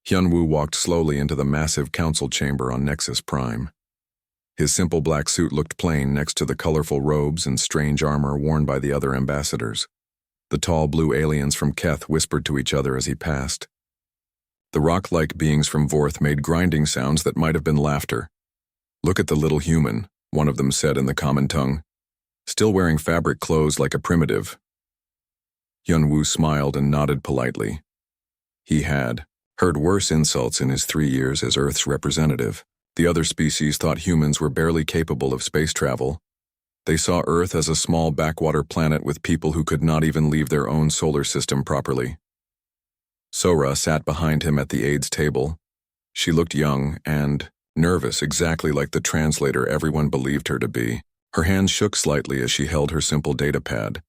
Hyunwoo walked slowly into the massive council chamber on Nexus Prime. His simple black suit looked plain next to the colorful robes and strange armor worn by the other ambassadors. The tall blue aliens from Keth whispered to each other as he passed. The rock-like beings from Vorth made grinding sounds that might have been laughter. "Look at the little human," one of them said in the common tongue. "Still wearing fabric clothes like a primitive." Hyunwoo smiled and nodded politely. He had heard worse insults in his 3 years as Earth's representative. The other species thought humans were barely capable of space travel. They saw Earth as a small backwater planet with people who could not even leave their own solar system properly. Sora sat behind him at the aides table. She looked young and nervous, exactly like the translator everyone believed her to be. Her hands shook slightly as she held her simple datapad.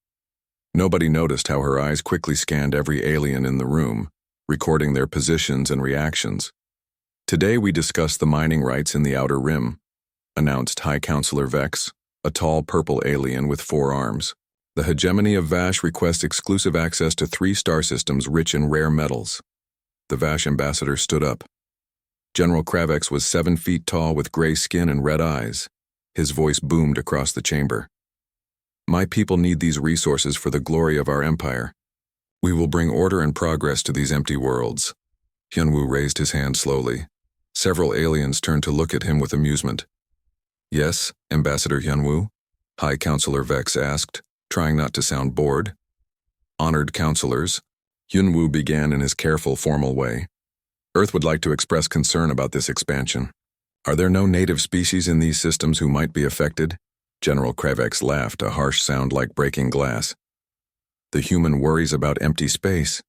Nobody noticed how her eyes quickly scanned every alien in the room, recording their positions and reactions. "Today we discuss the mining rights in the Outer Rim," announced High Counselor Vex, a tall purple alien with 4 arms. "The hegemony of Vash requests exclusive access to 3 star systems rich in rare metals." The Vash ambassador stood up. General Kravex was 7 feet tall with gray skin and red eyes. His voice boomed across the chamber. "My people need these resources for the glory of our empire. We will bring order and progress to these empty worlds." Hyunwoo raised his hand slowly. Several aliens turned to look at him with amusement. "Yes, Ambassador Hyunwoo?" High Counselor Vex asked, trying not to sound bored. "Honored counselors," Hyunwoo began in his careful, formal way. "Earth would like to express concern about this expansion. Are there no native species in these systems who might be affected?" General Kravex laughed, a harsh sound like breaking glass. "The human worries about empty space.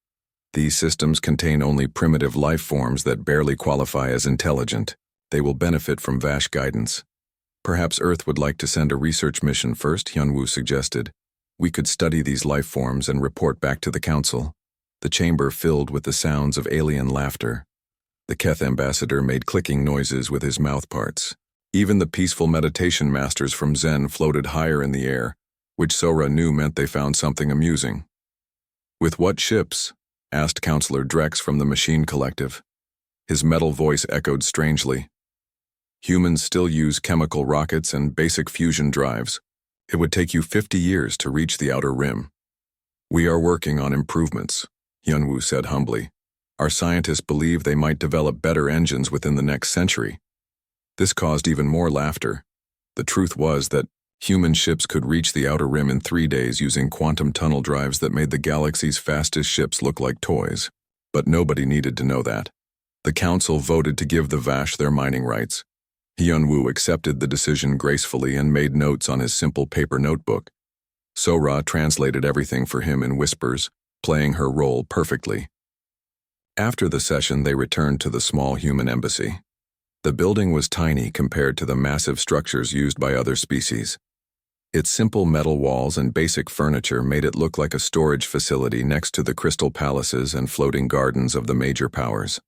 These systems contain only primitive life forms that barely qualify as intelligent. They will benefit from Vash guidance. Perhaps Earth would like to send a research mission first," Hyunwoo suggested. "We could study these life forms and report back to the Council." The chamber filled with the sounds of alien laughter. The Keth ambassador made clicking noises with his mouth parts. Even the peaceful meditation masters from Zen floated higher in the air, which Sora knew meant they found something amusing. "With what ships?" asked Counselor Drex from the Machine Collective. His metal voice echoed strangely. "Humans still use chemical rockets and basic fusion drives. It would take you 50 years to reach the Outer Rim." "We are working on improvements," Hyunwoo said humbly. "Our scientists believe they might develop better engines within the next century." This caused even more laughter. The truth was that human ships could reach the Outer Rim in 3 days using quantum tunnel drives that made the galaxy's fastest ships look like toys. But nobody needed to know that. The Council voted to give the Vash their mining rights. Hyunwoo accepted the decision gracefully and made notes on his simple paper notebook. Sora translated everything for him in whispers, playing her role perfectly. After the session, they returned to the small human embassy. The building was tiny compared to the massive structures used by other species. Its simple metal walls and basic furniture made it look like a storage facility next to the crystal palaces and floating gardens of the major powers.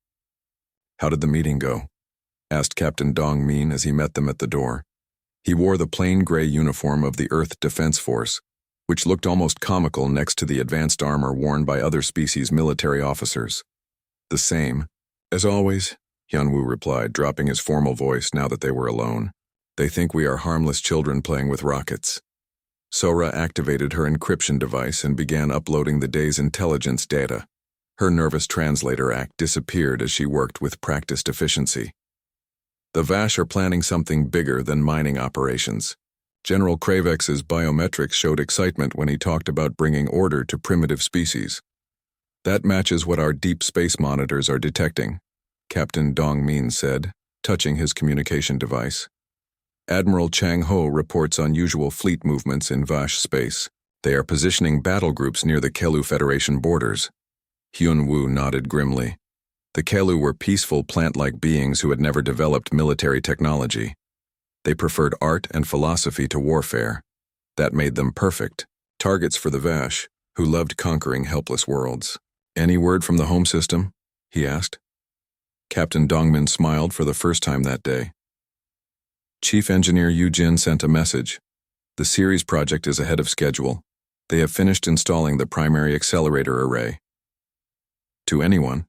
"How did the meeting go?" asked Captain Dong Min as he met them at the door. He wore the plain gray uniform of the Earth Defense Force, which looked almost comical next to the advanced armor worn by other species' military officers. "The same. As always," Hyunwoo replied, dropping his formal voice now that they were alone. "They think we are harmless children playing with rockets." Sora activated her encryption device and began uploading the day's intelligence data. Her nervous translator act disappeared as she worked with practiced efficiency. "The Vash are planning something bigger than mining operations." General Kravex's biometrics showed excitement when he talked about bringing order to primitive species. "That matches what our deep space monitors are detecting," Captain Dong Min said, touching his communication device. "Admiral Chang Ho reports unusual fleet movements in Vash space. They are positioning battle groups near the Kelu Federation borders." Hyunwoo nodded grimly. The Kelu were peaceful plant-like beings who had never developed military technology. They preferred art and philosophy to warfare. That made them perfect targets for the Vash, who loved conquering helpless worlds. "Any word from the home system?" he asked. Captain Dongmin smiled for the first time that day. Chief Engineer Yu Jin sent a message. "The series project is ahead of schedule. They have finished installing the primary accelerator array." "To anyone?"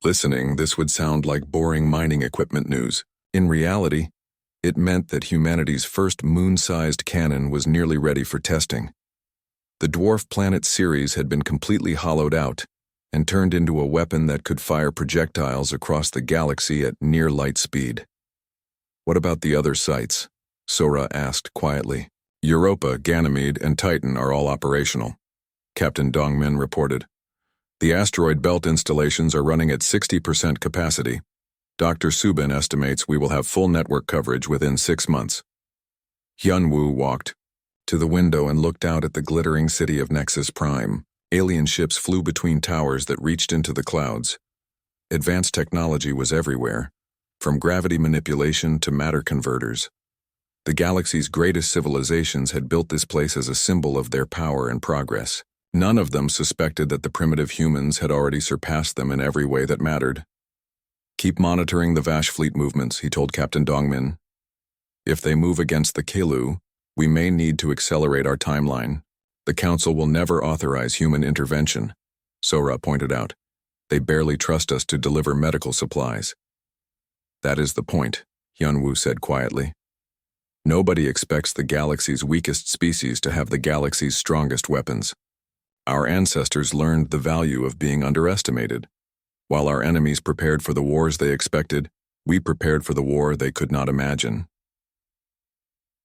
Listening, this would sound like boring mining equipment news. In reality, it meant that humanity's first moon-sized cannon was nearly ready for testing. The dwarf planet Ceres had been completely hollowed out and turned into a weapon that could fire projectiles across the galaxy at near light speed. "What about the other sites?" Sora asked quietly. "Europa, Ganymede, and Titan are all operational," Captain Dongmin reported. "The asteroid belt installations are running at 60% capacity. Dr. Subin estimates we will have full network coverage within 6 months." Hyunwoo walked to the window and looked out at the glittering city of Nexus Prime. Alien ships flew between towers that reached into the clouds. Advanced technology was everywhere, from gravity manipulation to matter converters. The galaxy's greatest civilizations had built this place as a symbol of their power and progress. None of them suspected that the primitive humans had already surpassed them in every way that mattered. "Keep monitoring the Vash fleet movements," he told Captain Dongmin. "If they move against the Keilu, we may need to accelerate our timeline. The Council will never authorize human intervention," Sora pointed out. "They barely trust us to deliver medical supplies." "That is the point," Hyunwoo said quietly. "Nobody expects the galaxy's weakest species to have the galaxy's strongest weapons. Our ancestors learned the value of being underestimated. While our enemies prepared for the wars they expected, we prepared for the war they could not imagine."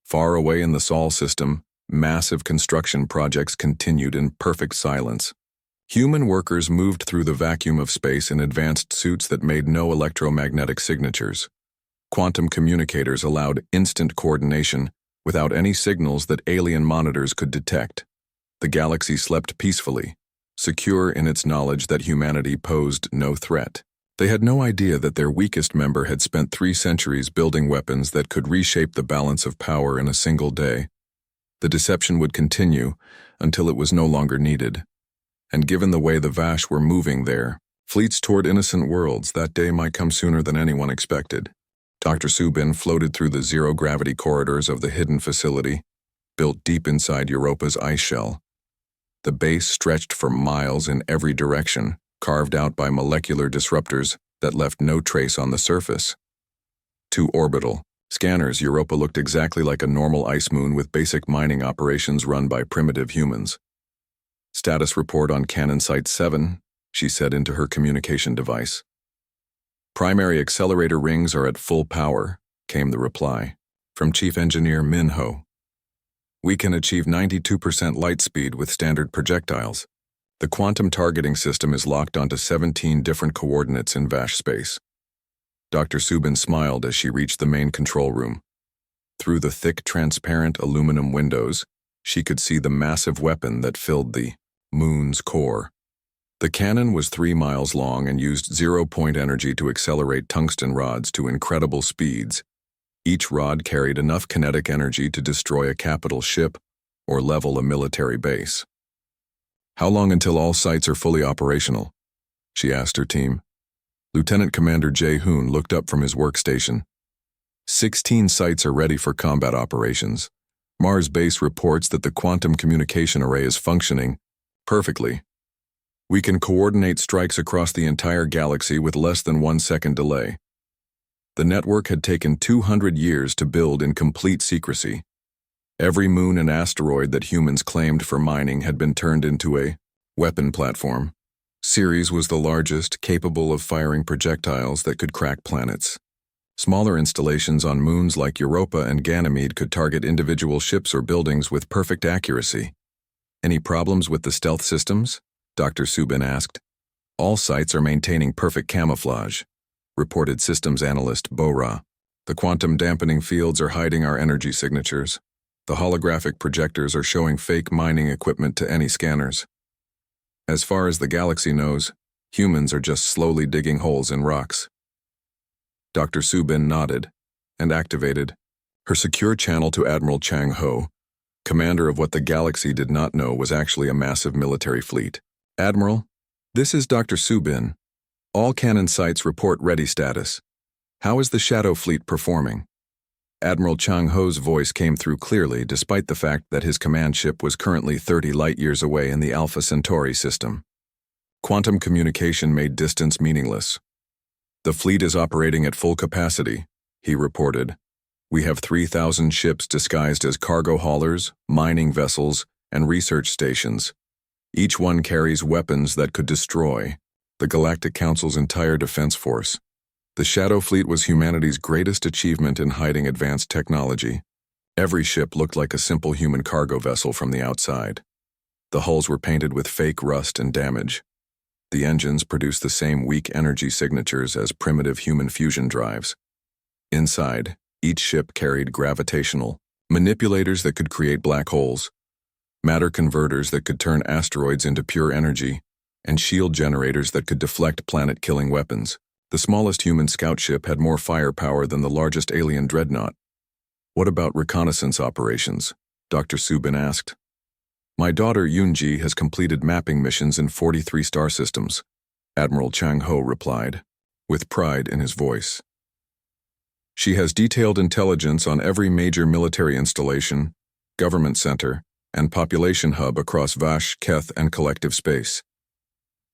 Far away in the Sol system, massive construction projects continued in perfect silence. Human workers moved through the vacuum of space in advanced suits that made no electromagnetic signatures. Quantum communicators allowed instant coordination without any signals that alien monitors could detect. The galaxy slept peacefully, secure in its knowledge that humanity posed no threat. They had no idea that their weakest member had spent 3 centuries building weapons that could reshape the balance of power in a single day. The deception would continue until it was no longer needed. And given the way the Vash were moving there, fleets toward innocent worlds, that day might come sooner than anyone expected. Dr. Subin floated through the zero-gravity corridors of the hidden facility, built deep inside Europa's ice shell. The base stretched for miles in every direction, carved out by molecular disruptors that left no trace on the surface. Too orbital. Scanners, Europa looked exactly like a normal ice moon with basic mining operations run by primitive humans. "Status report on Cannon Site 7, she said into her communication device. "Primary accelerator rings are at full power," came the reply, from Chief Engineer Minho. "We can achieve 92% light speed with standard projectiles. The quantum targeting system is locked onto 17 different coordinates in Vash space." Dr. Subin smiled as she reached the main control room. Through the thick, transparent aluminum windows, she could see the massive weapon that filled the moon's core. The cannon was 3 miles long and used zero-point energy to accelerate tungsten rods to incredible speeds. Each rod carried enough kinetic energy to destroy a capital ship or level a military base. "How long until all sites are fully operational?" she asked her team. Lieutenant Commander Jae-hoon looked up from his workstation. 16 sites are ready for combat operations. Mars Base reports that the quantum communication array is functioning perfectly. We can coordinate strikes across the entire galaxy with less than 1 second delay. The network had taken 200 years to build in complete secrecy. Every moon and asteroid that humans claimed for mining had been turned into a weapon platform. Ceres was the largest, capable of firing projectiles that could crack planets. Smaller installations on moons like Europa and Ganymede could target individual ships or buildings with perfect accuracy. "Any problems with the stealth systems?" Dr. Subin asked. "All sites are maintaining perfect camouflage," reported systems analyst Bora. "The quantum dampening fields are hiding our energy signatures. The holographic projectors are showing fake mining equipment to any scanners. As far as the galaxy knows, humans are just slowly digging holes in rocks." Dr. Subin nodded and activated her secure channel to Admiral Chang Ho, commander of what the galaxy did not know was actually a massive military fleet. "Admiral, this is Dr. Subin. All cannon sites report ready status. How is the Shadow Fleet performing?" Admiral Chang Ho's voice came through clearly despite the fact that his command ship was currently 30 light-years away in the Alpha Centauri system. Quantum communication made distance meaningless, The fleet is operating at full capacity, he reported. We have 3,000 ships disguised as cargo haulers, mining vessels, and research stations. Each one carries weapons that could destroy the Galactic Council's entire defense force. The Shadow Fleet was humanity's greatest achievement in hiding advanced technology. Every ship looked like a simple human cargo vessel from the outside. The hulls were painted with fake rust and damage. The engines produced the same weak energy signatures as primitive human fusion drives. Inside, each ship carried gravitational manipulators that could create black holes, matter converters that could turn asteroids into pure energy, and shield generators that could deflect planet-killing weapons. The smallest human scout ship had more firepower than the largest alien dreadnought. What about reconnaissance operations? Dr. Subin asked. My daughter Yunji has completed mapping missions in 43 star systems, Admiral Chang Ho replied, with pride in his voice. She has detailed intelligence on every major military installation, government center, and population hub across Vash, Keth, and collective space.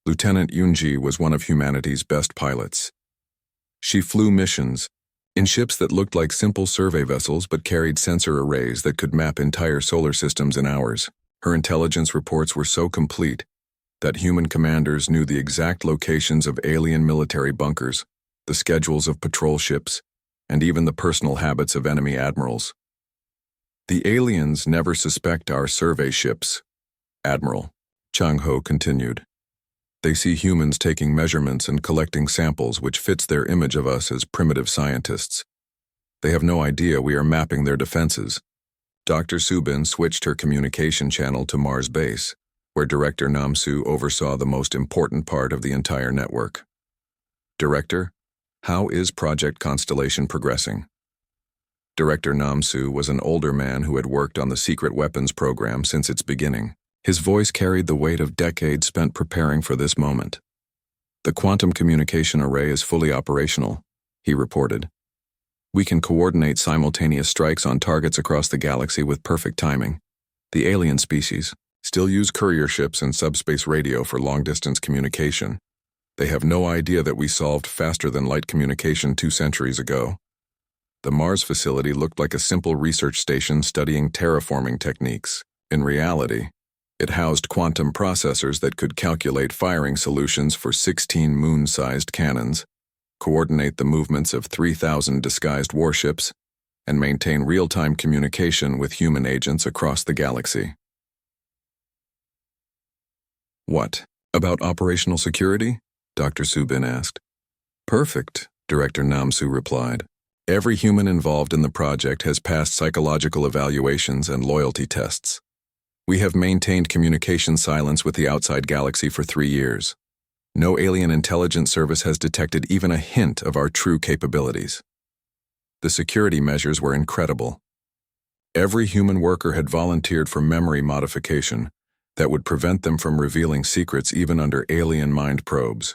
Lieutenant Yunji was one of humanity's best pilots. She flew missions in ships that looked like simple survey vessels but carried sensor arrays that could map entire solar systems in hours. Her intelligence reports were so complete that human commanders knew the exact locations of alien military bunkers, the schedules of patrol ships, and even the personal habits of enemy admirals. The aliens never suspect our survey ships, Admiral Chang Ho continued. They see humans taking measurements and collecting samples which fits their image of us as primitive scientists. They have no idea we are mapping their defenses. Dr. Subin switched her communication channel to Mars Base, where Director Namsu oversaw the most important part of the entire network. Director, how is Project Constellation progressing? Director Namsu was an older man who had worked on the secret weapons program since its beginning. His voice carried the weight of decades spent preparing for this moment. The quantum communication array is fully operational, he reported. We can coordinate simultaneous strikes on targets across the galaxy with perfect timing. The alien species still use courier ships and subspace radio for long-distance communication. They have no idea that we solved faster-than-light communication 2 centuries ago. The Mars facility looked like a simple research station studying terraforming techniques. In reality, it housed quantum processors that could calculate firing solutions for 16 moon-sized cannons, coordinate the movements of 3,000 disguised warships, and maintain real-time communication with human agents across the galaxy. What about operational security? Dr. Subin asked. Perfect, Director Namsu replied. Every human involved in the project has passed psychological evaluations and loyalty tests. We have maintained communication silence with the outside galaxy for 3 years. No alien intelligence service has detected even a hint of our true capabilities. The security measures were incredible. Every human worker had volunteered for memory modification that would prevent them from revealing secrets even under alien mind probes.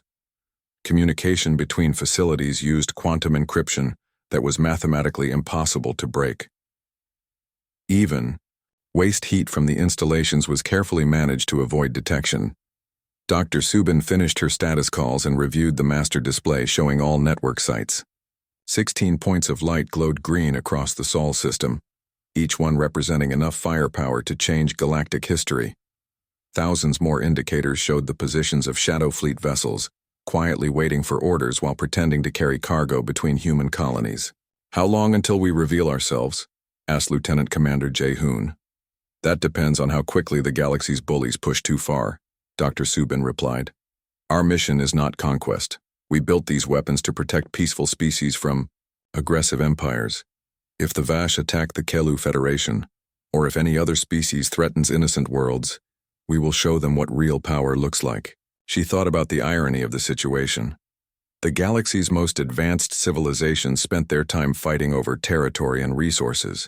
Communication between facilities used quantum encryption that was mathematically impossible to break. Even waste heat from the installations was carefully managed to avoid detection. Dr. Subin finished her status calls and reviewed the master display showing all network sites. 16 points of light glowed green across the Sol system, each one representing enough firepower to change galactic history. Thousands more indicators showed the positions of Shadow Fleet vessels, quietly waiting for orders while pretending to carry cargo between human colonies. How long until we reveal ourselves? Asked Lieutenant Commander Jae-hoon. That depends on how quickly the galaxy's bullies push too far, Dr. Subin replied. Our mission is not conquest. We built these weapons to protect peaceful species from aggressive empires. If the Vash attack the Kelu Federation, or if any other species threatens innocent worlds, we will show them what real power looks like. She thought about the irony of the situation. The galaxy's most advanced civilizations spent their time fighting over territory and resources.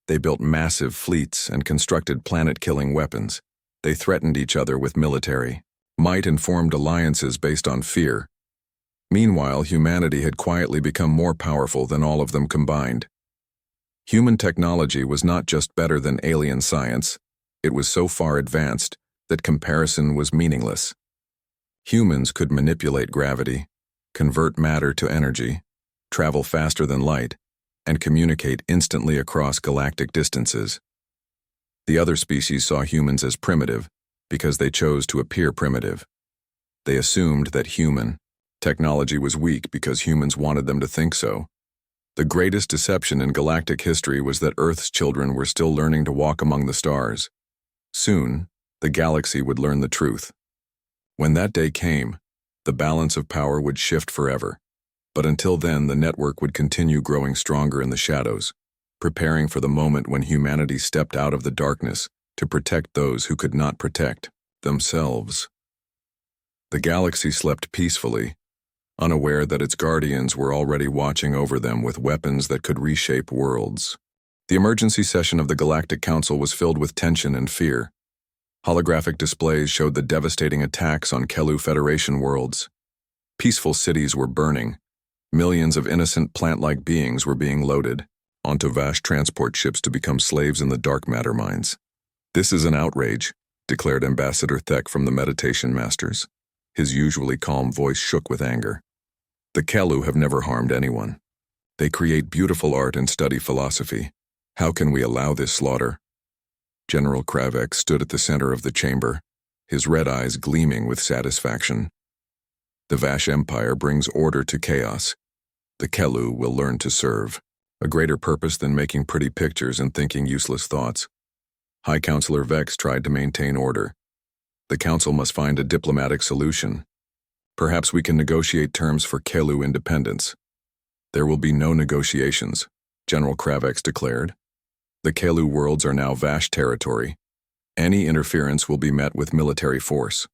They built massive fleets and constructed planet-killing weapons. They threatened each other with military might and formed alliances based on fear. Meanwhile, humanity had quietly become more powerful than all of them combined. Human technology was not just better than alien science, it was so far advanced that comparison was meaningless. Humans could manipulate gravity, convert matter to energy, travel faster than light, and communicate instantly across galactic distances. The other species saw humans as primitive because they chose to appear primitive. They assumed that human technology was weak because humans wanted them to think so. The greatest deception in galactic history was that Earth's children were still learning to walk among the stars. Soon, the galaxy would learn the truth. When that day came, the balance of power would shift forever. But until then, the network would continue growing stronger in the shadows, preparing for the moment when humanity stepped out of the darkness to protect those who could not protect themselves. The galaxy slept peacefully, unaware that its guardians were already watching over them with weapons that could reshape worlds. The emergency session of the Galactic Council was filled with tension and fear. Holographic displays showed the devastating attacks on Kelu Federation worlds. Peaceful cities were burning. Millions of innocent plant-like beings were being loaded onto vast transport ships to become slaves in the dark matter mines. "This is an outrage," declared Ambassador Thek from the Meditation Masters. His usually calm voice shook with anger. "The Kelu have never harmed anyone. They create beautiful art and study philosophy. How can we allow this slaughter?" General Kravek stood at the center of the chamber, his red eyes gleaming with satisfaction. "The Vash Empire brings order to chaos. The Kelu will learn to serve, a greater purpose than making pretty pictures and thinking useless thoughts." High Counselor Vex tried to maintain order. "The Council must find a diplomatic solution. Perhaps we can negotiate terms for Kelu independence." "There will be no negotiations," General Kravex declared. "The Kelu worlds are now Vash territory. Any interference will be met with military force."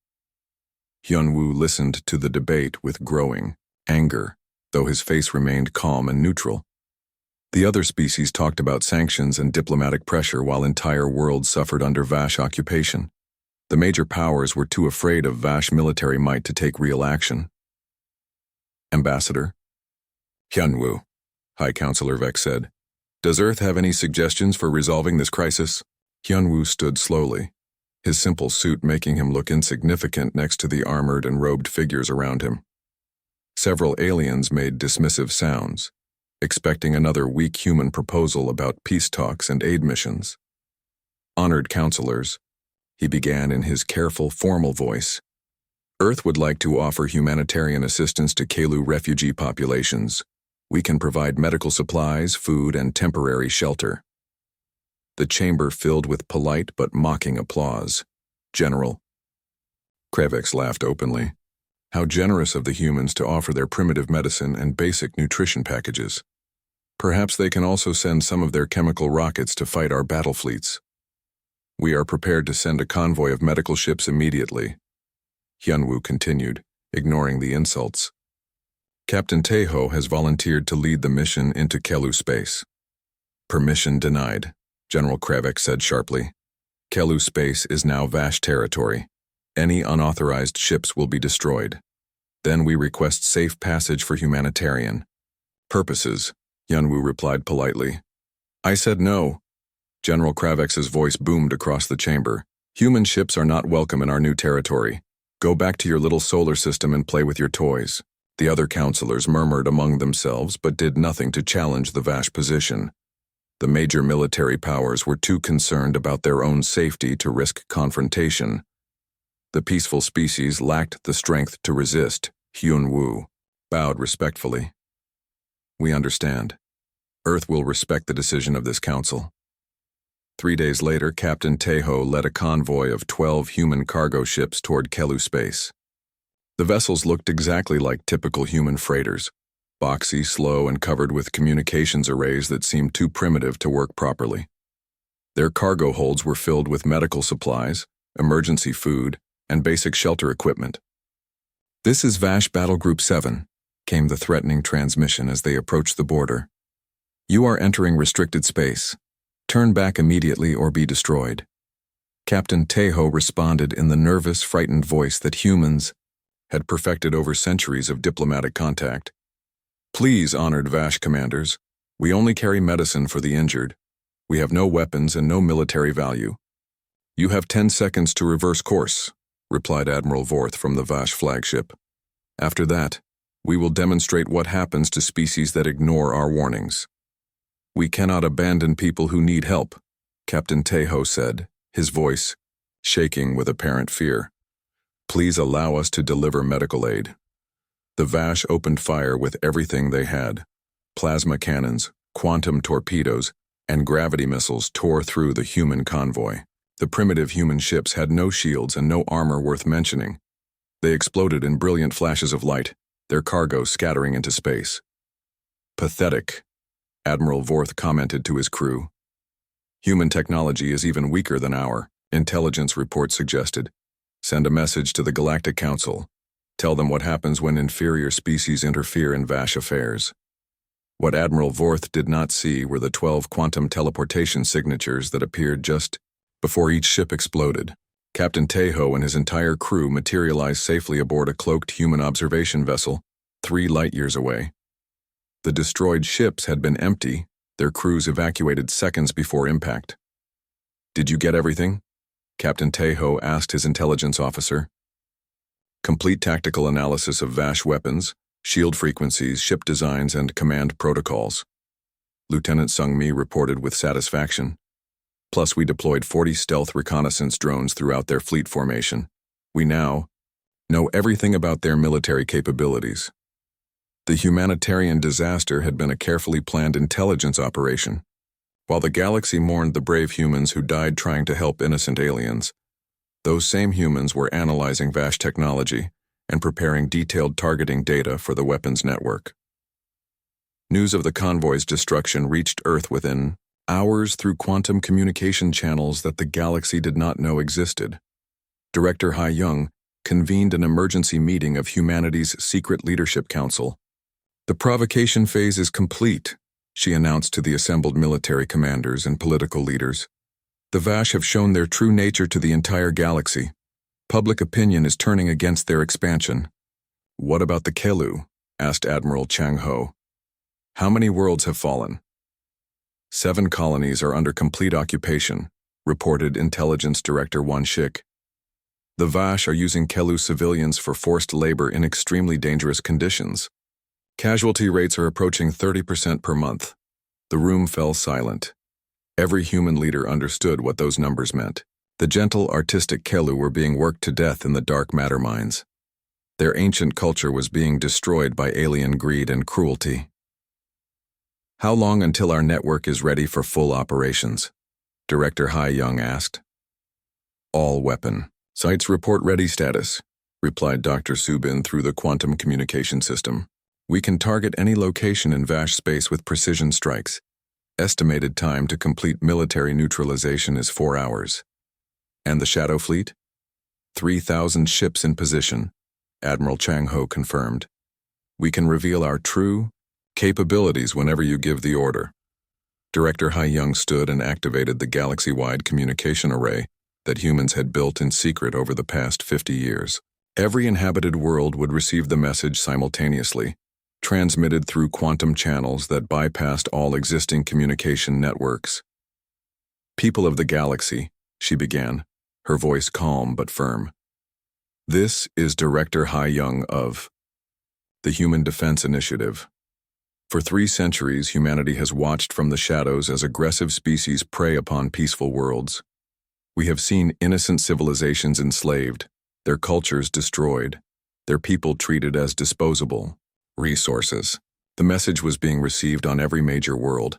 Hyunwoo listened to the debate with growing anger, though his face remained calm and neutral. The other species talked about sanctions and diplomatic pressure while entire worlds suffered under Vash occupation. The major powers were too afraid of Vash military might to take real action. "Ambassador?" "Hyunwoo," High Counselor Vex said. "Does Earth have any suggestions for resolving this crisis?" Hyunwoo stood slowly, his simple suit making him look insignificant next to the armored and robed figures around him. Several aliens made dismissive sounds, expecting another weak human proposal about peace talks and aid missions. "Honored counselors," he began in his careful, formal voice, "Earth would like to offer humanitarian assistance to Kelu refugee populations. We can provide medical supplies, food, and temporary shelter." The chamber filled with polite but mocking applause. "General." Kravex laughed openly. How generous of the humans to offer their primitive medicine and basic nutrition packages. Perhaps they can also send some of their chemical rockets to fight our battle fleets. "We are prepared to send a convoy of medical ships immediately," Hyunwoo continued, ignoring the insults. "Captain Taeho has volunteered to lead the mission into Kelu space." "Permission denied," General Kravek said sharply. "Kelu space is now Vash territory. Any unauthorized ships will be destroyed. Then we request safe passage for humanitarian purposes," Hyunwoo replied politely. "I said no." General Kravex's voice boomed across the chamber. "Human ships are not welcome in our new territory. Go back to your little solar system and play with your toys." The other counselors murmured among themselves but did nothing to challenge the Vash position. The major military powers were too concerned about their own safety to risk confrontation. The peaceful species lacked the strength to resist. Hyunwoo bowed respectfully. "We understand. Earth will respect the decision of this council." 3 days later, Captain Taeho led a convoy of 12 human cargo ships toward Kelu space. The vessels looked exactly like typical human freighters, boxy, slow, and covered with communications arrays that seemed too primitive to work properly. Their cargo holds were filled with medical supplies, emergency food, and basic shelter equipment. "This is Vash Battle Group 7, came the threatening transmission as they approached the border. "You are entering restricted space. Turn back immediately or be destroyed." Captain Taeho responded in the nervous, frightened voice that humans had perfected over centuries of diplomatic contact. "Please, honored Vash commanders, we only carry medicine for the injured. We have no weapons and no military value." "You have 10 seconds to reverse course," replied Admiral Vorth from the Vash flagship. "After that, We will demonstrate what happens to species that ignore our warnings. We cannot abandon people who need help, Captain Tejo said, his voice shaking with apparent fear. Please allow us to deliver medical aid. The Vash opened fire with everything they had. Plasma cannons, quantum torpedoes, and gravity missiles tore through the human convoy. The primitive human ships had no shields and no armor worth mentioning. They exploded in brilliant flashes of light, their cargo scattering into space. Pathetic, Admiral Vorth commented to his crew. Human technology is even weaker than our intelligence report suggested. Send a message to the Galactic Council. Tell them what happens when inferior species interfere in Vash affairs. What Admiral Vorth did not see were the 12 quantum teleportation signatures that appeared just before each ship exploded. Captain Tejo and his entire crew materialized safely aboard a cloaked human observation vessel 3 light-years away. The destroyed ships had been empty, their crews evacuated seconds before impact. Did you get everything? Captain Tejo asked his intelligence officer. Complete tactical analysis of Vash weapons, shield frequencies, ship designs, and command protocols. Lieutenant Sung-Mi reported with satisfaction. Plus, we deployed 40 stealth reconnaissance drones throughout their fleet formation. We now know everything about their military capabilities. The humanitarian disaster had been a carefully planned intelligence operation. While the galaxy mourned the brave humans who died trying to help innocent aliens, those same humans were analyzing Vash technology and preparing detailed targeting data for the weapons network. News of the convoy's destruction reached Earth within hours through quantum communication channels that the galaxy did not know existed. Director Hai Young convened an emergency meeting of humanity's Secret Leadership Council. The provocation phase is complete, she announced to the assembled military commanders and political leaders. The Vash have shown their true nature to the entire galaxy. Public opinion is turning against their expansion. What about the Kelu? Asked Admiral Chang Ho. How many worlds have fallen? 7 colonies are under complete occupation, reported Intelligence Director Wan Shik. The Vash are using Kelu civilians for forced labor in extremely dangerous conditions. Casualty rates are approaching 30% per month. The room fell silent. Every human leader understood what those numbers meant. The gentle, artistic Kelu were being worked to death in the dark matter mines. Their ancient culture was being destroyed by alien greed and cruelty. How long until our network is ready for full operations? Director Hai Young asked. All weapon. Sites report ready status, replied Dr. Subin through the quantum communication system. We can target any location in Vash space with precision strikes. Estimated time to complete military neutralization is 4 hours. And the Shadow Fleet? 3,000 ships in position, Admiral Chang Ho confirmed. We can reveal our true capabilities whenever you give the order. Director Hai Young stood and activated the galaxy-wide communication array that humans had built in secret over the past 50 years. Every inhabited world would receive the message simultaneously, transmitted through quantum channels that bypassed all existing communication networks. People of the galaxy, she began, her voice calm but firm. This is Director Hai Young of the Human Defense Initiative. For 3 centuries, humanity has watched from the shadows as aggressive species prey upon peaceful worlds. We have seen innocent civilizations enslaved, their cultures destroyed, their people treated as disposable resources. The message was being received on every major world.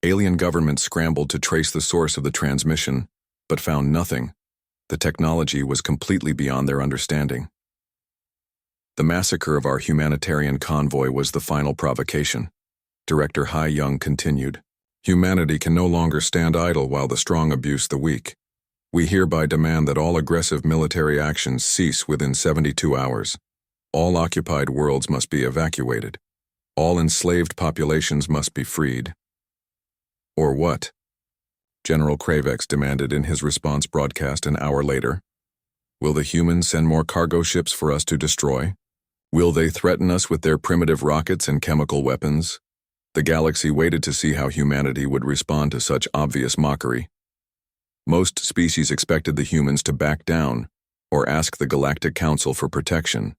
Alien governments scrambled to trace the source of the transmission, but found nothing. The technology was completely beyond their understanding. The massacre of our humanitarian convoy was the final provocation. Director Hai Young continued. Humanity can no longer stand idle while the strong abuse the weak. We hereby demand that all aggressive military actions cease within 72 hours. All occupied worlds must be evacuated. All enslaved populations must be freed. Or what? General Kravex demanded in his response broadcast an hour later. Will the humans send more cargo ships for us to destroy? Will they threaten us with their primitive rockets and chemical weapons? The galaxy waited to see how humanity would respond to such obvious mockery. Most species expected the humans to back down or ask the Galactic Council for protection.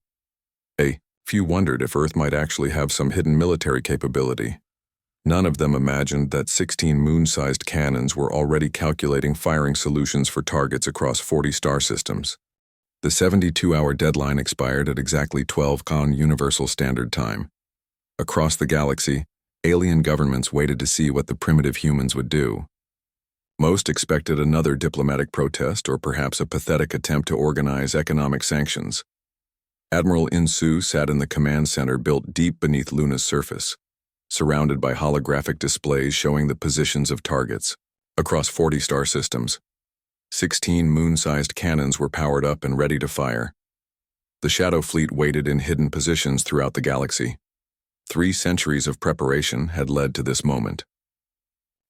A Few wondered if Earth might actually have some hidden military capability. None of them imagined that 16 moon-sized cannons were already calculating firing solutions for targets across 40 star systems. The 72-hour deadline expired at exactly 12 Con Universal Standard Time. Across the galaxy, alien governments waited to see what the primitive humans would do. Most expected another diplomatic protest or perhaps a pathetic attempt to organize economic sanctions. Admiral Insu sat in the command center built deep beneath Luna's surface, surrounded by holographic displays showing the positions of targets. Across 40 star systems, 16 moon-sized cannons were powered up and ready to fire. The Shadow Fleet waited in hidden positions throughout the galaxy. 3 centuries of preparation had led to this moment.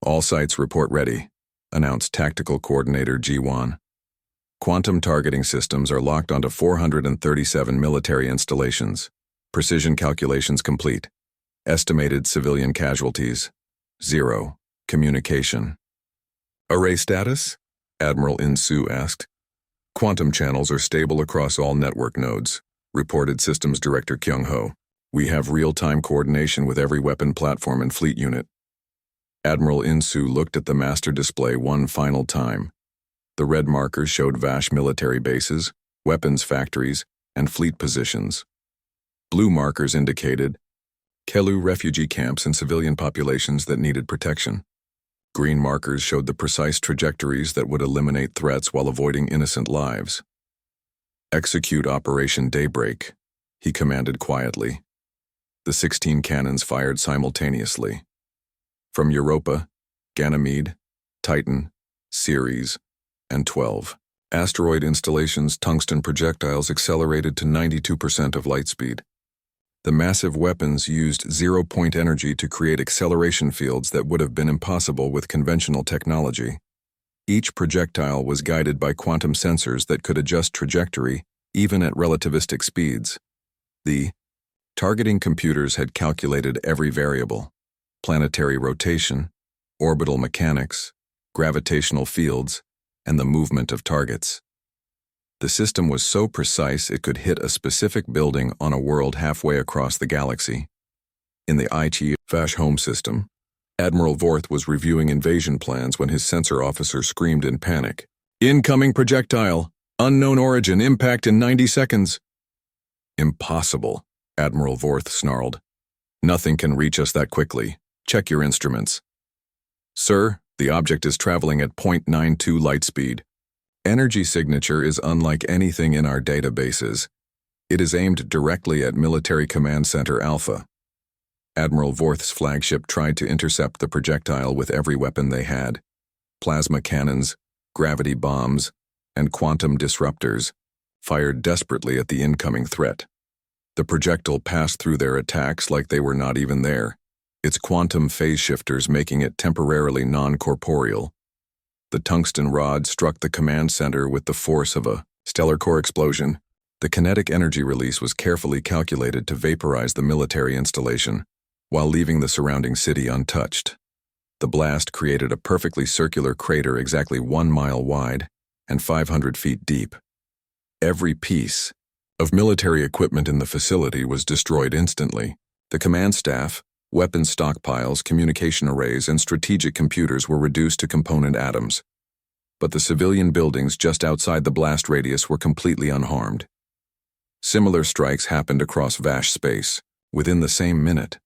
All sites report ready, announced Tactical Coordinator G1. Quantum targeting systems are locked onto 437 military installations. Precision calculations complete. Estimated civilian casualties, 0. Communication. Array status? Admiral Insu asked. Quantum channels are stable across all network nodes, reported Systems Director Kyung-ho. We have real-time coordination with every weapon platform and fleet unit. Admiral Insu looked at the master display one final time. The red markers showed Vash military bases, weapons factories, and fleet positions. Blue markers indicated Kelu refugee camps and civilian populations that needed protection. Green markers showed the precise trajectories that would eliminate threats while avoiding innocent lives. Execute Operation Daybreak, he commanded quietly. The 16 cannons fired simultaneously. From Europa, Ganymede, Titan, Ceres, and 12. Asteroid installations' tungsten projectiles accelerated to 92% of light speed. The massive weapons used zero-point energy to create acceleration fields that would have been impossible with conventional technology. Each projectile was guided by quantum sensors that could adjust trajectory even at relativistic speeds. The targeting computers had calculated every variable: planetary rotation, orbital mechanics, gravitational fields, and the movement of targets. The system was so precise it could hit a specific building on a world halfway across the galaxy. In the HFY home system, Admiral Vorth was reviewing invasion plans when his sensor officer screamed in panic. Incoming projectile! Unknown origin, impact in 90 seconds! Impossible, Admiral Vorth snarled. Nothing can reach us that quickly. Check your instruments. Sir, the object is traveling at 0.92 light speed. Energy signature is unlike anything in our databases. It is aimed directly at Military Command Center Alpha. Admiral Vorth's flagship tried to intercept the projectile with every weapon they had: plasma cannons, gravity bombs, and quantum disruptors, fired desperately at the incoming threat. The projectile passed through their attacks like they were not even there, its quantum phase shifters making it temporarily non-corporeal. The tungsten rod struck the command center with the force of a stellar core explosion. The kinetic energy release was carefully calculated to vaporize the military installation, while leaving the surrounding city untouched. The blast created a perfectly circular crater exactly 1 mile wide and 500 feet deep. Every piece of military equipment in the facility was destroyed instantly. The command staff, weapons stockpiles, communication arrays, and strategic computers were reduced to component atoms. But the civilian buildings just outside the blast radius were completely unharmed. Similar strikes happened across Vash space, within the same minute.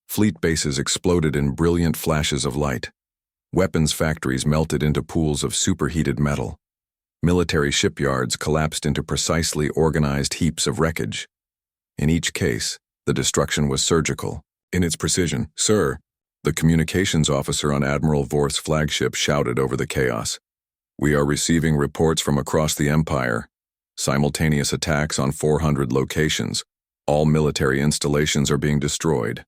Fleet bases exploded in brilliant flashes of light. Weapons factories melted into pools of superheated metal. Military shipyards collapsed into precisely organized heaps of wreckage. In each case, the destruction was surgical in its precision. Sir, the communications officer on Admiral Vorth's flagship shouted over the chaos. We are receiving reports from across the Empire. Simultaneous attacks on 400 locations. All military installations are being destroyed.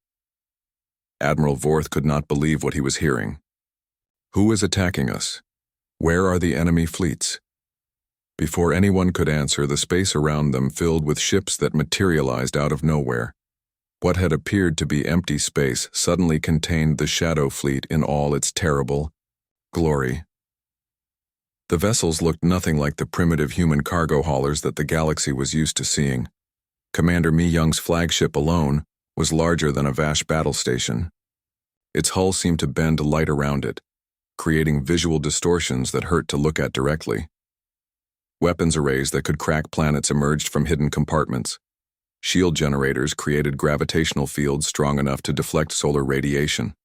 Admiral Vorth could not believe what he was hearing. Who is attacking us? Where are the enemy fleets? Before anyone could answer, the space around them filled with ships that materialized out of nowhere. What had appeared to be empty space suddenly contained the Shadow Fleet in all its terrible glory. The vessels looked nothing like the primitive human cargo haulers that the galaxy was used to seeing. Commander Mi Young's flagship alone was larger than a Vash battle station. Its hull seemed to bend light around it, creating visual distortions that hurt to look at directly. Weapons arrays that could crack planets emerged from hidden compartments. Shield generators created gravitational fields strong enough to deflect solar radiation.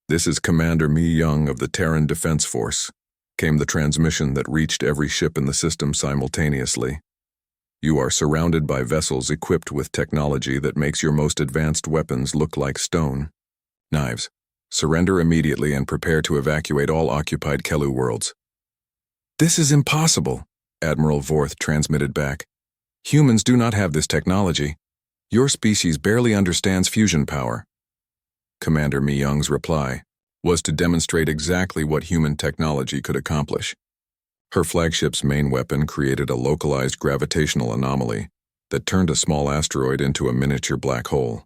"This is Commander Mi Young of the Terran Defense Force," came the transmission that reached every ship in the system simultaneously. "You are surrounded by vessels equipped with technology that makes your most advanced weapons look like stone. Knives. Surrender immediately and prepare to evacuate all occupied Kelu worlds." "This is impossible," Admiral Vorth transmitted back. "Humans do not have this technology. Your species barely understands fusion power." Commander Mi Young's reply was to demonstrate exactly what human technology could accomplish. Her flagship's main weapon created a localized gravitational anomaly that turned a small asteroid into a miniature black hole.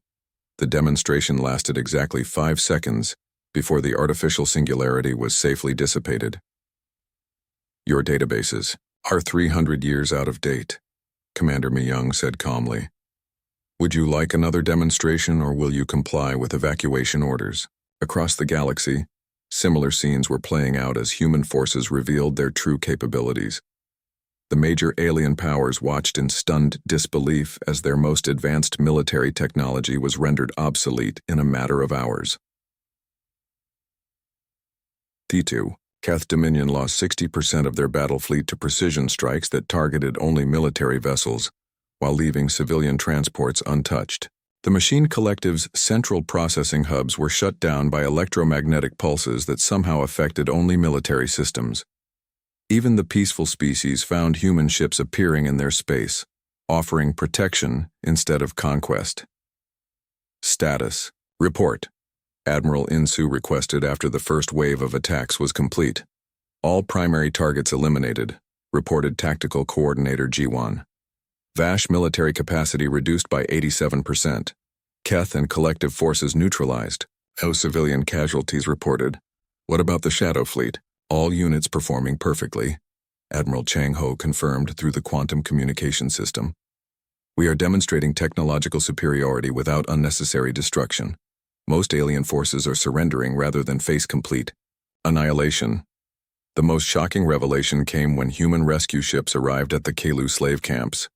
The demonstration lasted exactly 5 seconds before the artificial singularity was safely dissipated. "Your databases are 300 years out of date," Commander Mi Young said calmly. "Would you like another demonstration, or will you comply with evacuation orders?" Across the galaxy, similar scenes were playing out as human forces revealed their true capabilities. The major alien powers watched in stunned disbelief as their most advanced military technology was rendered obsolete in a matter of hours. T2. Keth Dominion lost 60% of their battle fleet to precision strikes that targeted only military vessels, while leaving civilian transports untouched. The Machine Collective's central processing hubs were shut down by electromagnetic pulses that somehow affected only military systems. Even the peaceful species found human ships appearing in their space, offering protection instead of conquest. Status. Report. Admiral Insu requested after the first wave of attacks was complete. "All primary targets eliminated," reported Tactical Coordinator G1. Vash military capacity reduced by 87%. Keth and collective forces neutralized. No civilian casualties reported. "What about the Shadow Fleet? All units performing perfectly," Admiral Chang Ho confirmed through the quantum communication system. "We are demonstrating technological superiority without unnecessary destruction. Most alien forces are surrendering rather than face complete annihilation." The most shocking revelation came when human rescue ships arrived at the Kelu slave camps.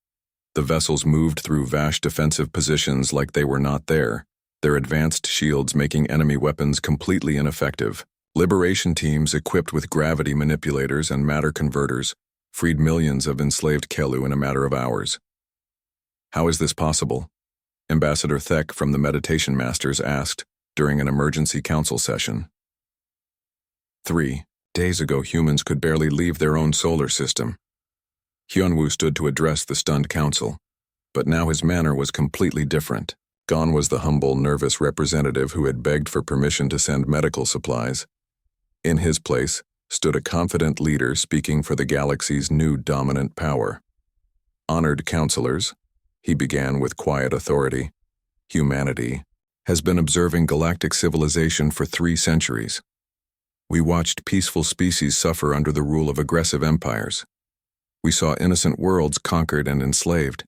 The vessels moved through Vash defensive positions like they were not there, their advanced shields making enemy weapons completely ineffective. Liberation teams equipped with gravity manipulators and matter converters freed millions of enslaved Kelu in a matter of hours. "How is this possible?" Ambassador Thek from the Meditation Masters asked during an emergency council session. 3 days ago, humans could barely leave their own solar system. Hyunwoo stood to address the stunned council, but now his manner was completely different. Gone was the humble, nervous representative who had begged for permission to send medical supplies. In his place stood a confident leader speaking for the galaxy's new dominant power. "Honored counselors," he began with quiet authority, "humanity has been observing galactic civilization for 3 centuries. We watched peaceful species suffer under the rule of aggressive empires. We saw innocent worlds conquered and enslaved.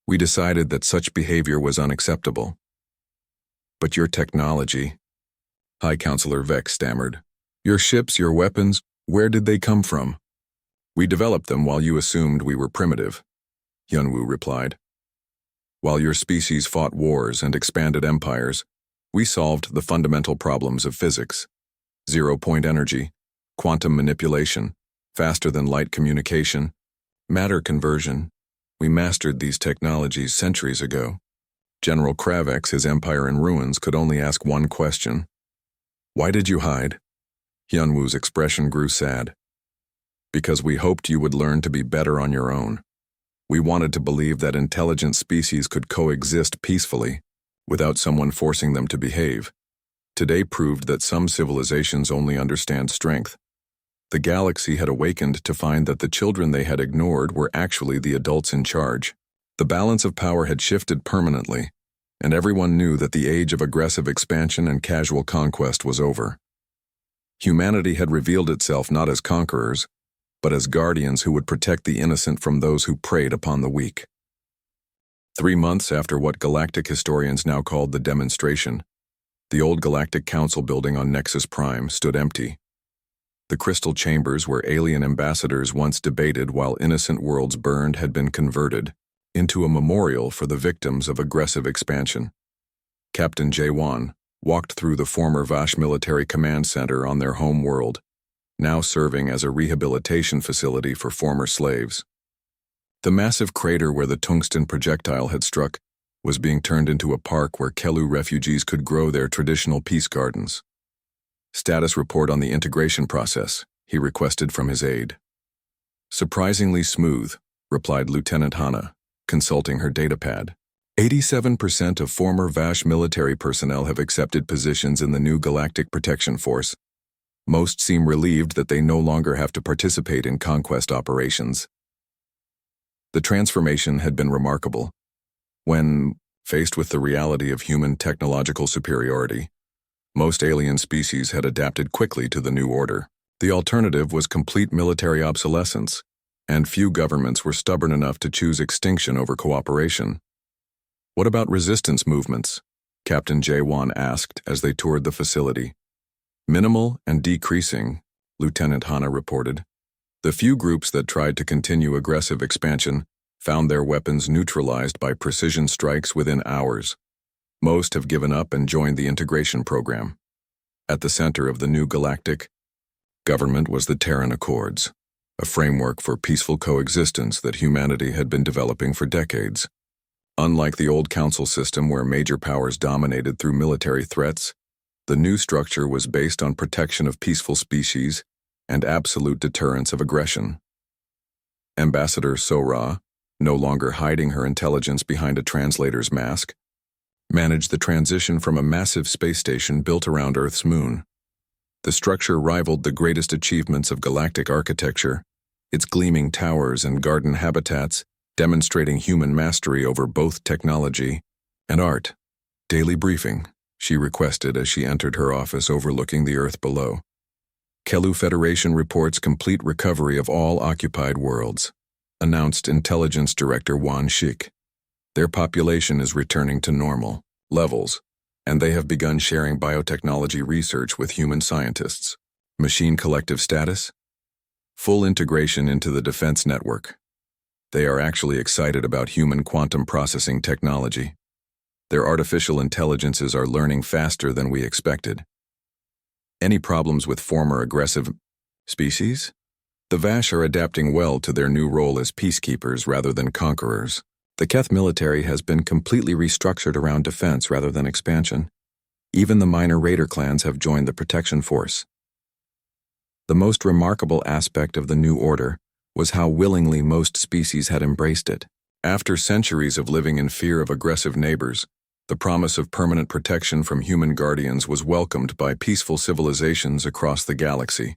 We decided that such behavior was unacceptable. But your technology," High Counselor Vex stammered, "your ships, your weapons, where did they come from?" "We developed them while you assumed we were primitive," Hyunwoo replied. "While your species fought wars and expanded empires, we solved the fundamental problems of physics. Zero-point energy, quantum manipulation, faster-than-light communication, matter conversion. We mastered these technologies centuries ago. General Kravex, his empire in ruins, could only ask one question. Why did you hide? Hyunwoo's expression grew sad. Because we hoped you would learn to be better on your own. We wanted to believe that intelligent species could coexist peacefully, without someone forcing them to behave. Today proved that some civilizations only understand strength. The galaxy had awakened to find that the children they had ignored were actually the adults in charge. The balance of power had shifted permanently, and everyone knew that the age of aggressive expansion and casual conquest was over. Humanity had revealed itself not as conquerors, but as guardians who would protect the innocent from those who preyed upon the weak. 3 months after what galactic historians now called the demonstration, the old Galactic Council building on Nexus Prime stood empty. The crystal chambers where alien ambassadors once debated while innocent worlds burned had been converted into a memorial for the victims of aggressive expansion. Captain J1 walked through the former Vash Military Command Center on their home world, now serving as a rehabilitation facility for former slaves. The massive crater where the tungsten projectile had struck was being turned into a park where Kelu refugees could grow their traditional peace gardens. Status report on the integration process, he requested from his aide. Surprisingly smooth, replied Lieutenant Hana, consulting her datapad. 87% of former Vash military personnel have accepted positions in the new Galactic Protection Force. Most seem relieved that they no longer have to participate in conquest operations. The transformation had been remarkable. When faced with the reality of human technological superiority, most alien species had adapted quickly to the new order. The alternative was complete military obsolescence, and few governments were stubborn enough to choose extinction over cooperation. What about resistance movements? Captain J1 asked as they toured the facility. Minimal and decreasing, Lieutenant Hana reported. The few groups that tried to continue aggressive expansion found their weapons neutralized by precision strikes within hours. Most have given up and joined the integration program. At the center of the new galactic government was the Terran Accords, a framework for peaceful coexistence that humanity had been developing for decades. Unlike the old council system where major powers dominated through military threats, the new structure was based on protection of peaceful species and absolute deterrence of aggression. Ambassador Sora, no longer hiding her intelligence behind a translator's mask, managed the transition from a massive space station built around Earth's moon. The structure rivaled the greatest achievements of galactic architecture, its gleaming towers and garden habitats demonstrating human mastery over both technology and art. Daily briefing, she requested as she entered her office overlooking the Earth below. Kelu Federation reports complete recovery of all occupied worlds, announced Intelligence Director Wan Shik. Their population is returning to normal levels, and they have begun sharing biotechnology research with human scientists. Machine collective status? Full integration into the defense network. They are actually excited about human quantum processing technology. Their artificial intelligences are learning faster than we expected. Any problems with former aggressive species? The Vash are adapting well to their new role as peacekeepers rather than conquerors. The Keth military has been completely restructured around defense rather than expansion. Even the minor raider clans have joined the protection force. The most remarkable aspect of the new order was how willingly most species had embraced it. After centuries of living in fear of aggressive neighbors, the promise of permanent protection from human guardians was welcomed by peaceful civilizations across the galaxy.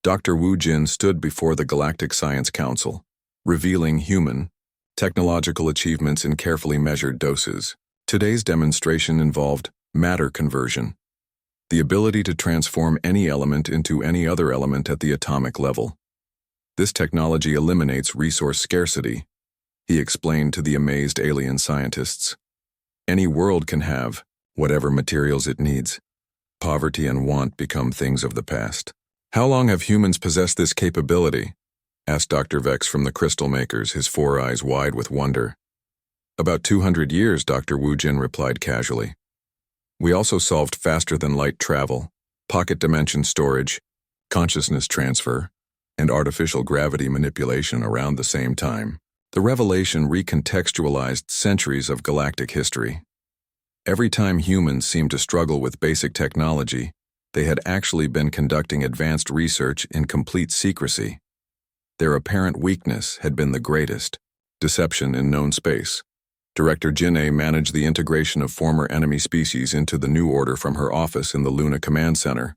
Dr. Wu Jin stood before the Galactic Science Council, revealing human, technological achievements in carefully measured doses. Today's demonstration involved matter conversion, the ability to transform any element into any other element at the atomic level. This technology eliminates resource scarcity, he explained to the amazed alien scientists. Any world can have whatever materials it needs. Poverty and want become things of the past. How long have humans possessed this capability? Asked Dr. Vex from the Crystal Makers, his 4 eyes wide with wonder. About 200 years, Dr. Wu Jin replied casually. We also solved faster-than-light travel, pocket dimension storage, consciousness transfer, and artificial gravity manipulation around the same time. The revelation recontextualized centuries of galactic history. Every time humans seemed to struggle with basic technology, they had actually been conducting advanced research in complete secrecy. Their apparent weakness had been the greatest, deception in known space. Director Jin'e managed the integration of former enemy species into the new order from her office in the Luna Command Center.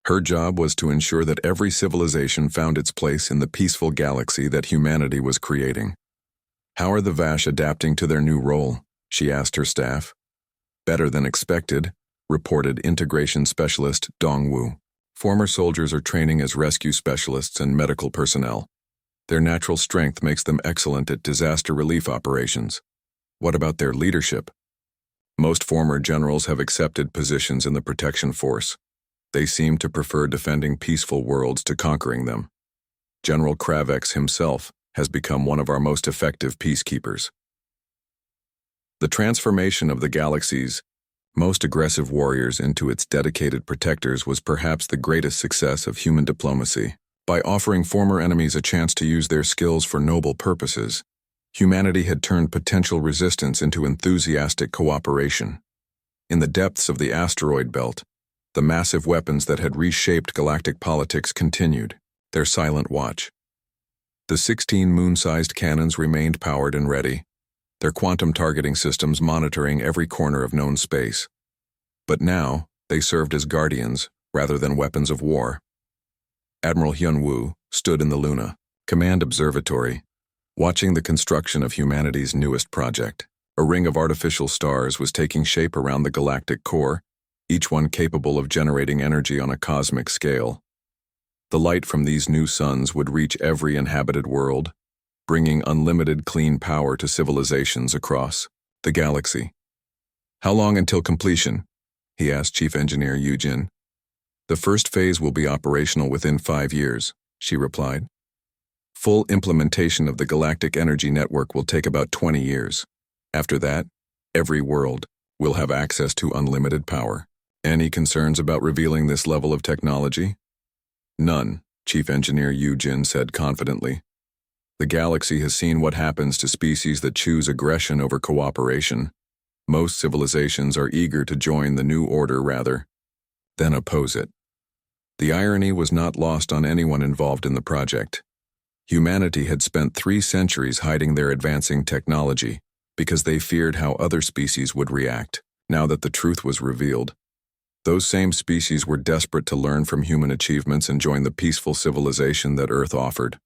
Her job was to ensure that every civilization found its place in the peaceful galaxy that humanity was creating. How are the Vash adapting to their new role? She asked her staff. Better than expected, reported integration specialist Dongwu. Former soldiers are training as rescue specialists and medical personnel. Their natural strength makes them excellent at disaster relief operations. What about their leadership? Most former generals have accepted positions in the protection force. They seem to prefer defending peaceful worlds to conquering them. General Kravex himself has become one of our most effective peacekeepers. The transformation of the galaxy's most aggressive warriors into its dedicated protectors was perhaps the greatest success of human diplomacy. By offering former enemies a chance to use their skills for noble purposes, humanity had turned potential resistance into enthusiastic cooperation. In the depths of the asteroid belt, the massive weapons that had reshaped galactic politics continued their silent watch. The 16 moon-sized cannons remained powered and ready, their quantum targeting systems monitoring every corner of known space. But now, they served as guardians rather than weapons of war. Admiral Hyun-woo stood in the Luna Command Observatory, watching the construction of humanity's newest project. A ring of artificial stars was taking shape around the galactic core, each one capable of generating energy on a cosmic scale. The light from these new suns would reach every inhabited world, bringing unlimited clean power to civilizations across the galaxy. How long until completion? He asked Chief Engineer Yu-jin. The first phase will be operational within 5 years, she replied. Full implementation of the galactic energy network will take about 20 years. After that, every world will have access to unlimited power. Any concerns about revealing this level of technology? None, Chief Engineer Yu-jin said confidently. The galaxy has seen what happens to species that choose aggression over cooperation. Most civilizations are eager to join the new order rather than oppose it. The irony was not lost on anyone involved in the project. Humanity had spent 3 centuries hiding their advancing technology because they feared how other species would react. Now that the truth was revealed, those same species were desperate to learn from human achievements and join the peaceful civilization that Earth offered.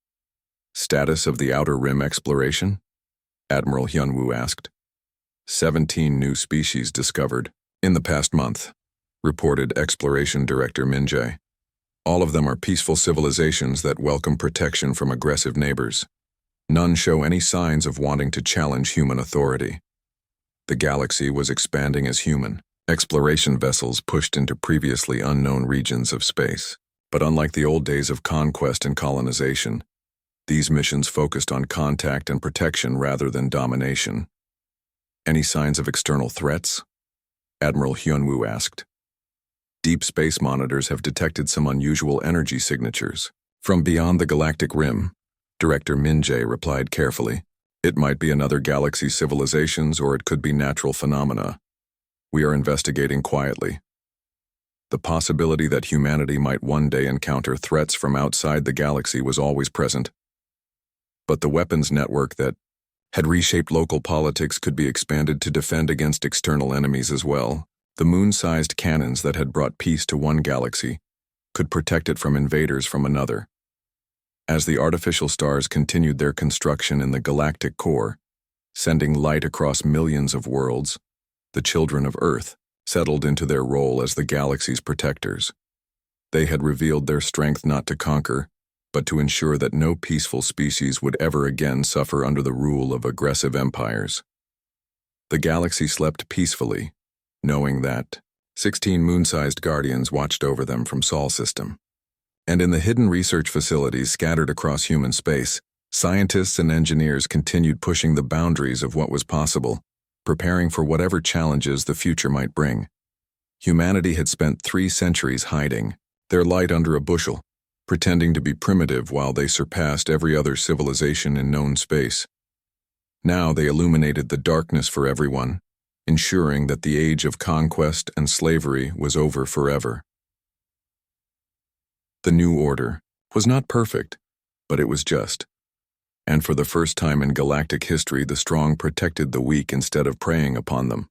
Status of the Outer Rim exploration? Admiral Hyun-woo asked. 17 new species discovered in the past month, reported Exploration Director Min Jae. All of them are peaceful civilizations that welcome protection from aggressive neighbors. None show any signs of wanting to challenge human authority. The galaxy was expanding as human exploration vessels pushed into previously unknown regions of space. But unlike the old days of conquest and colonization, these missions focused on contact and protection rather than domination. Any signs of external threats? Admiral Hyun-woo asked. Deep space monitors have detected some unusual energy signatures. From beyond the galactic rim, Director Min Jae replied carefully. It might be another galaxy civilizations or it could be natural phenomena. We are investigating quietly. The possibility that humanity might one day encounter threats from outside the galaxy was always present. But the weapons network that had reshaped local politics could be expanded to defend against external enemies as well. The moon-sized cannons that had brought peace to one galaxy could protect it from invaders from another. As the artificial stars continued their construction in the galactic core, sending light across millions of worlds, the children of Earth settled into their role as the galaxy's protectors. They had revealed their strength not to conquer, but to ensure that no peaceful species would ever again suffer under the rule of aggressive empires. The galaxy slept peacefully, knowing that 16 moon-sized guardians watched over them from Sol system. And in the hidden research facilities scattered across human space, scientists and engineers continued pushing the boundaries of what was possible, preparing for whatever challenges the future might bring. Humanity had spent 3 centuries hiding, their light under a bushel, pretending to be primitive while they surpassed every other civilization in known space. Now they illuminated the darkness for everyone, ensuring that the age of conquest and slavery was over forever. The new order was not perfect, but it was just. And for the first time in galactic history, the strong protected the weak instead of preying upon them.